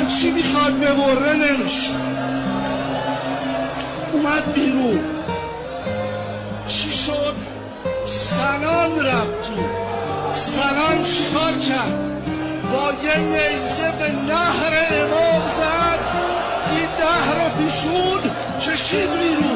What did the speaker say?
چی میخواد ببره نمیشه. اومد بیرون، چی شد؟ سنان رفت تو. سنان چیکار کرد؟ با یه نیزه به نهر امام زد، این نهر رو پیشون کشید بیرون.